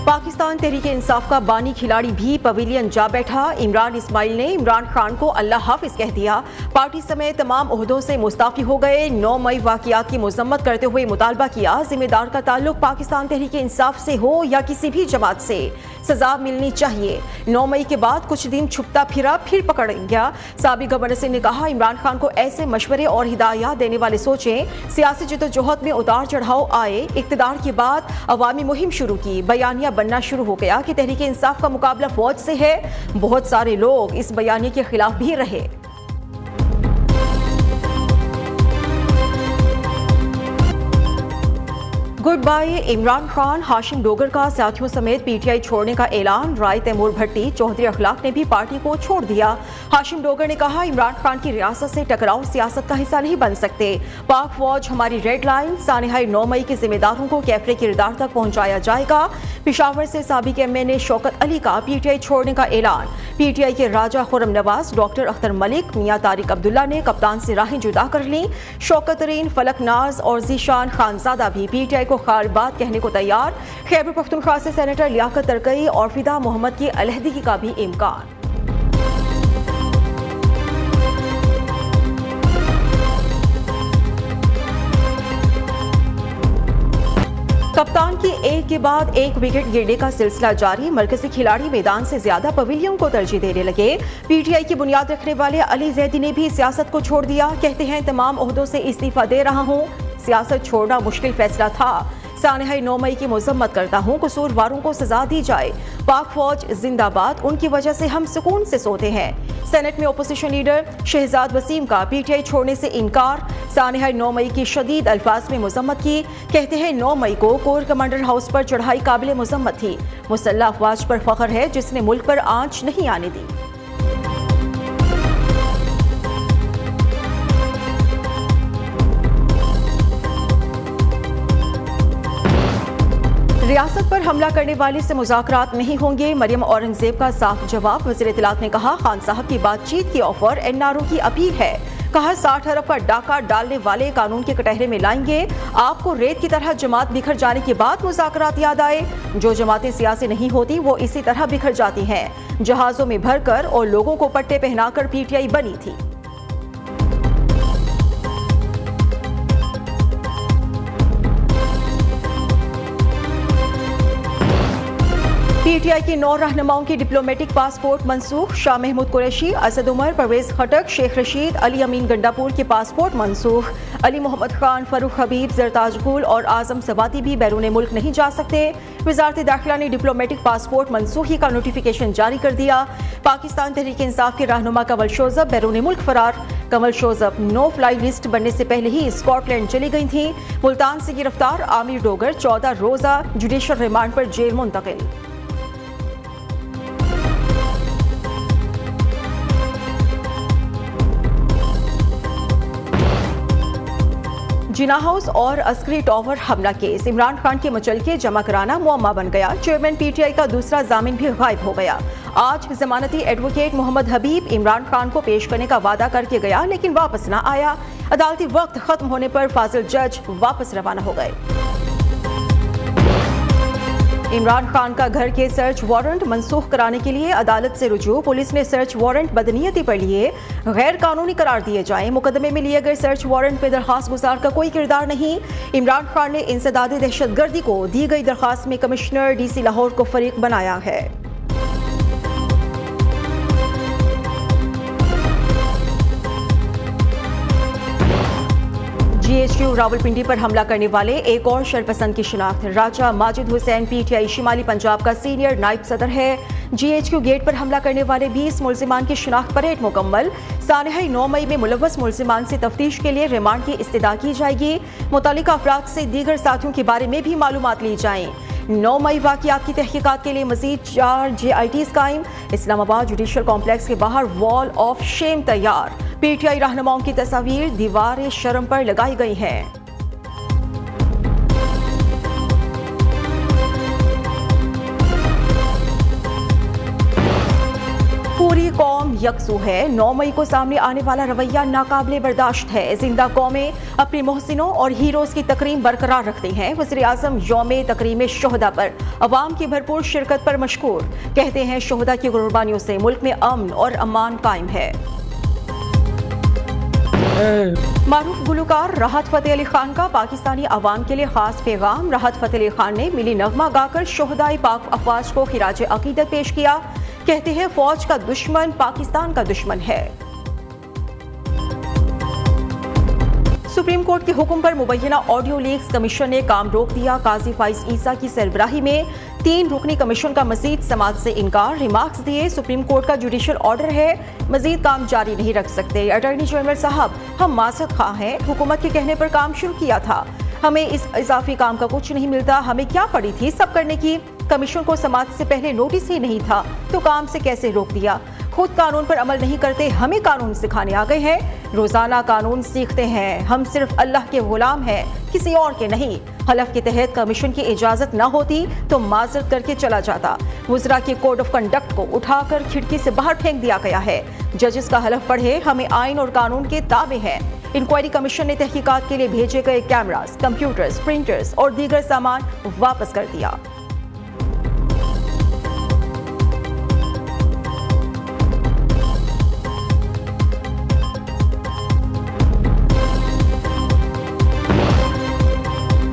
पाकिस्तान तहरीक इंसाफ का बानी खिलाड़ी भी पवेलियन जा बैठा। इमरान इस्माइल ने इमरान खान को अल्लाह हाफिज कह दिया। पार्टी समेत तमाम ओहदों से मुस्ताफी हो गए। 9 मई वाकयात की मजम्मत करते हुए मुतालबा किया, जिम्मेदार का ताल्लुक पाकिस्तान तहरीक इंसाफ से हो या किसी भी जमात से, सजा मिलनी चाहिए। 9 मई के बाद कुछ दिन छुपता फिरा, फिर पकड़ गया। साबिक गवर्नर सिंह ने कहा, इमरान खान को ऐसे मशवरे और हिदायत देने वाले सोचें। सियासी जद्दोजहद में उतार चढ़ाव आए, इक़्तिदार के बाद अवामी मुहिम शुरू की, बयानिया बनना शुरू हो गया कि तहरीक इंसाफ का मुकाबला फौज से है। बहुत सारे लोग इस बयानिए के खिलाफ भी रहे। गुड बाय इमरान खान, हाशिम डोगर का साथियों समेत पीटीआई छोड़ने का ऐलान। राय तैमूर भट्टी, चौधरी अखलाक ने भी पार्टी को छोड़ दिया। हाशिम डोगर ने कहा, इमरान खान की रियासत से टकराव सियासत का हिस्सा नहीं बन सकते। पाक फौज हमारी रेड लाइन। सानिहाई 9 मई के जिम्मेदारों को कैफरे किरदार तक पहुंचाया जाएगा। पिशावर से साबिक एमएनए शौकत अली का पीटीआई छोड़ने का ऐलान। पीटीआई के राजा खुर्रम नवाज, डॉक्टर अख्तर मलिक, मियां तारिक अब्दुल्ला ने कप्तान से राहें जुदा कर ली। शौकत तरीन, फलक नाज और जीशान खानजादा भी पीटीआई को खार बात कहने को तैयार। खैबर पख्तूनख्वा से सेनेटर लियाकत तरकई और फिदा मोहम्मद की अलहदगी का भी इम्कान। कप्तान की एक के बाद एक विकेट गिरने का सिलसिला जारी। मरकजी खिलाड़ी मैदान से ज्यादा पवेलियन को तरजीह देने लगे। पीटीआई की बुनियाद रखने वाले अली जैदी ने भी सियासत को छोड़ दिया। कहते हैं, तमाम ओहदों से इस्तीफा दे रहा हूँ। सियासत छोड़ना मुश्किल फैसला था। सानिहाई 9 मई की मजम्मत करता हूँ। कसूरवारों को सजा दी जाए। पाक फौज जिंदाबाद, उनकी वजह से हम सुकून से सोते हैं। सेनेट में ओपोजिशन लीडर शहजाद वसीम का पीटीआई छोड़ने से इनकार। सानिहाई 9 मई की शदीद अल्फाज में मजम्मत की। कहते हैं, 9 मई को कोर कमांडर हाउस पर चढ़ाई काबिल मजम्मत थी। मुसल्लह अफवाज पर फख्र है जिसने मुल्क पर आंच नहीं आने दी। रियासत पर हमला करने वाले से मुज़ाकरात नहीं होंगे। मरियम औरंगजेब का साफ जवाब। वज़ीर इत्तलात ने कहा, खान साहब की बातचीत की ऑफर एनआरओ की अपील है। कहा, 60 अरब का डाका डालने वाले कानून के कटहरे में लाएंगे। आपको रेत की तरह जमात बिखर जाने के बाद मुज़ाकरात याद आए। जो जमातें सियासी नहीं होती वो इसी तरह बिखर जाती हैं। जहाजों में भरकर और लोगों को पट्टे पहनाकर पीटीआई बनी थी। पीटीआई के 9 रहनुमाओं की डिप्लोमेटिक पासपोर्ट मनसूख। शाह महमूद कुरैशी, असद उमर, परवेज खटक, शेख रशीद, अली अमीन गंडापुर के पासपोर्ट मनसूख। अली मोहम्मद खान, फरूख हबीब, जरताज गुल और आजम सवाती भी बैरून मुल्क नहीं जा सकते। वजारत दाखिला ने डिप्लोमेटिक पासपोर्ट मनसूखी का नोटिफिकेशन जारी कर दिया। पाकिस्तान तहरीक इंसाफ के रहनुमा कमल शोजब बैरून मुल्क फरार। कमल शोजब नो फ्लाई लिस्ट बनने से पहले ही स्कॉटलैंड चली गई थी। मुल्तान से गिरफ्तार आमिर डोगर 14 रोजा जुडिशल रिमांड पर जेल मुंतकिल। जिना हाउस और अस्करी टावर हमला केस। इमरान खान के मुचलके जमा कराना मुअम्मा बन गया। चेयरमैन पीटीआई का दूसरा जामिन भी गायब हो गया। आज जमानती एडवोकेट मोहम्मद हबीब इमरान खान को पेश करने का वादा करके गया, लेकिन वापस ना आया। अदालती वक्त खत्म होने पर फाजिल जज वापस रवाना हो गए। इमरान खान का घर के सर्च वारंट मनसूख कराने के लिए अदालत से रुजू। पुलिस ने सर्च वारंट बदनीयती पर लिए गैर कानूनी करार दिए जाएं। मुकदमे में लिए गए सर्च वारंट में दरखास्त गुजार का कोई किरदार नहीं। इमरान खान ने इंसदाद दहशतगर्दी को दी गई दरखास्त में कमिश्नर डीसी लाहौर को फरीक बनाया है। जीएचक्यू रावलपिंडी पर हमला करने वाले एक और शरपसंद की शिनाख्त। राजा माजिद हुसैन पीटीआई शिमाली पंजाब का सीनियर नायब सदर है। जीएचक्यू गेट पर हमला करने वाले 20 मुल्जिमान की शिनाख्त परेड मुकम्मल। सानिहाई 9 मई में मुलव्वस मुल्जिमान से तफ्तीश के लिए रिमांड की इस्तदा की जाएगी। मुतल्लिका अफराद से दीगर साथियों के बारे में भी मालूमात ली जाएं। 9 मई वाक़यात की तहकीकात के लिए मजीद 4 JITs कायम। इस्लामाबाद जुडिशल कॉम्प्लेक्स के बाहर वॉल ऑफ शेम तैयार। पीटीआई रहनुमाओं की तस्वीर दीवार शर्म पर लगाई गई है। पूरी कौम यकसू है। 9 मई को सामने आने वाला रवैया नाकाबिले बर्दाश्त है। जिंदा कौमें अपने मोहसिनों और हीरोज की तकरीम बरकरार रखती हैं। वज़ीर-ए-आज़म यौम तकरीम शोहदा पर अवाम की भरपूर शिरकत पर मशकूर। कहते हैं शोहदा की कुर्बानियों से मुल्क में अमन और अमान कायम है। मारूफ गुलकार राहत फतेह अली खान का पाकिस्तानी अवाम के लिए खास पैगाम। राहत फतेह अली खान ने मिली नगमा गाकर शोहदाए पाक अफवाज को खिराज अकीदत पेश किया। कहते हैं फौज का दुश्मन पाकिस्तान का दुश्मन है। सुप्रीम कोर्ट के हुक्म पर मुबैना ऑडियो लीक्स कमीशन ने काम रोक दिया। काजी फाइज ईसा की सरबराही में 3 रुकनी कमीशन का मजीद समाअत से इनकार। रिमार्क्स दिए सुप्रीम कोर्ट का जुडिशल ऑर्डर है, मजीद काम जारी नहीं रख सकते। अटॉर्नी जनरल साहब, हम मासद खा हैं, हुकूमत के कहने पर काम शुरू किया था, हमें इस इजाफी काम का कुछ नहीं मिलता, हमें क्या पड़ी थी सब करने की। कमीशन को समाअत से पहले नोटिस ही नहीं था तो काम से कैसे रोक दिया। खुद कानून पर अमल नहीं करते, हमें कानून सिखाने आ गए हैं। रोजाना कानून सीखते हैं, हम सिर्फ अल्लाह के गुलाम हैं, किसी और के नहीं। हलफ के तहत कमीशन की इजाजत न होती तो माजरत करके चला जाता। वज़रा के कोड ऑफ कंडक्ट को उठाकर खिड़की से बाहर फेंक दिया गया है। जजेस का हलफ पढ़े, हमें आइन और कानून के ताबे हैं। इंक्वायरी कमीशन ने तहकीकात के लिए भेजे गए कैमरास, कंप्यूटर्स, प्रिंटर्स और दीगर सामान वापस कर दिया।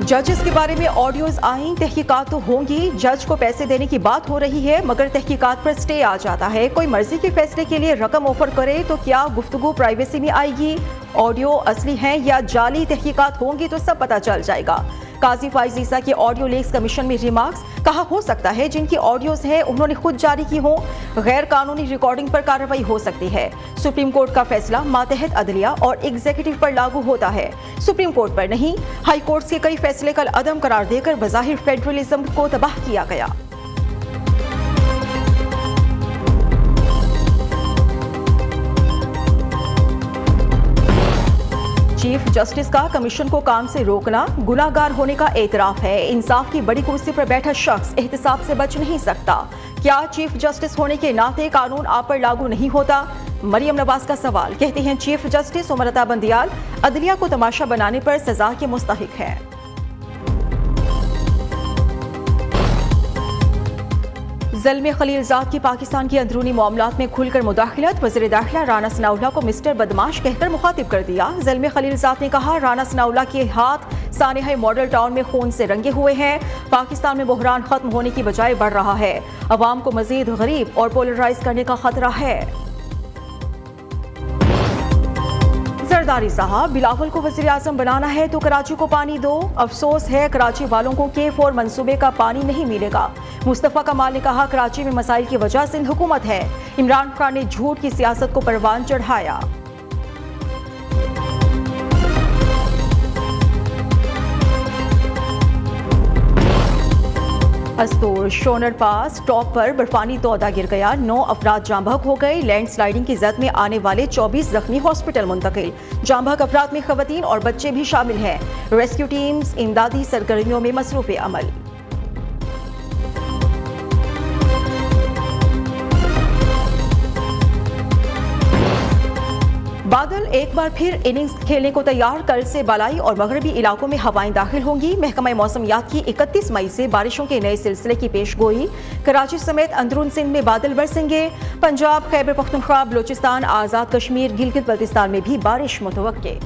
जजेस के बारे में ऑडियोज आई, तहकीकात तो होंगी। जज को पैसे देने की बात हो रही है मगर तहकीकात पर स्टे आ जाता है। कोई मर्जी के फैसले के लिए रकम ऑफर करे तो क्या गुफ्तगू प्राइवेसी में आएगी? ऑडियो असली हैं या जाली तहकीकात होंगी तो सब पता चल जाएगा। काजी फाइज ईसा के ऑडियो लीक्स कमीशन में रिमार्क्स, कहा हो सकता है जिनकी ऑडियोज हैं उन्होंने खुद जारी की हो। गैर कानूनी रिकॉर्डिंग पर कार्रवाई हो सकती है। सुप्रीम कोर्ट का फैसला मातहत अदलिया और एग्जीक्यूटिव पर लागू होता है, सुप्रीम कोर्ट पर नहीं। हाई कोर्ट के कई फैसले कल अदम करार देकर बज़ाहिर फेडरलिज्म को तबाह किया गया। चीफ जस्टिस का कमीशन को काम से रोकना गुनाहगार होने का एतराफ है। इंसाफ की बड़ी कुर्सी पर बैठा शख्स एहतसाब से बच नहीं सकता। क्या चीफ जस्टिस होने के नाते कानून आप पर लागू नहीं होता? मरियम नवाज का सवाल। कहते हैं चीफ जस्टिस उमर अता बंदियाल अदलिया को तमाशा बनाने पर सजा के मुस्तहिक है। ज़ल्मे खलीलजाद की पाकिस्तान की अंदरूनी मामलात में खुलकर मुदाखलत। वज़ीर दाखिला राना सनाउल्लाह को मिस्टर बदमाश कहकर मुखातिब कर दिया। ज़ल्मे खलीलजाद ने कहा राना सनाउल्लाह के हाथ सानेहा मॉडल टाउन में खून से रंगे हुए हैं। पाकिस्तान में बहरान खत्म होने की बजाय बढ़ रहा है। अवाम को मजीद गरीब और पोलराइज करने का खतरा है। जरदारी साहब, बिलावल को वज़ीर आज़म बनाना है तो कराची को पानी दो। अफसोस है कराची वालों को K4 मंसूबे का पानी नहीं मिलेगा। मुस्तफ़ा कमाल ने कहा कराची में मसाइल की वजह सिंध हुकूमत है। इमरान खान ने झूठ की सियासत को परवान चढ़ाया। अस्तूर शोनर पास टॉप पर बर्फानी तौदा गिर गया। 9 अफराद जाँ बहक हो गए। लैंडस्लाइडिंग की जद में आने वाले 24 जख्मी हॉस्पिटल मुंतकिल। जाँ बहक अफराद में खवातीन और बच्चे भी शामिल हैं। रेस्क्यू टीम्स इमदादी सरगर्मियों में मसरूफ अमल। बादल एक बार फिर इनिंग्स खेलने को तैयार। कल से बालाई और मगरबी इलाकों में हवाएं दाखिल होंगी। महकमा मौसमियात की 31 मई से बारिशों के नए सिलसिले की पेशगोई। कराची समेत अंदरून सिंध में बादल बरसेंगे। पंजाब, खैबर पख्तूनख्वा, बलोचिस्तान, आज़ाद कश्मीर, गिलगित बल्तिस्तान में भी बारिश मुतवक्के।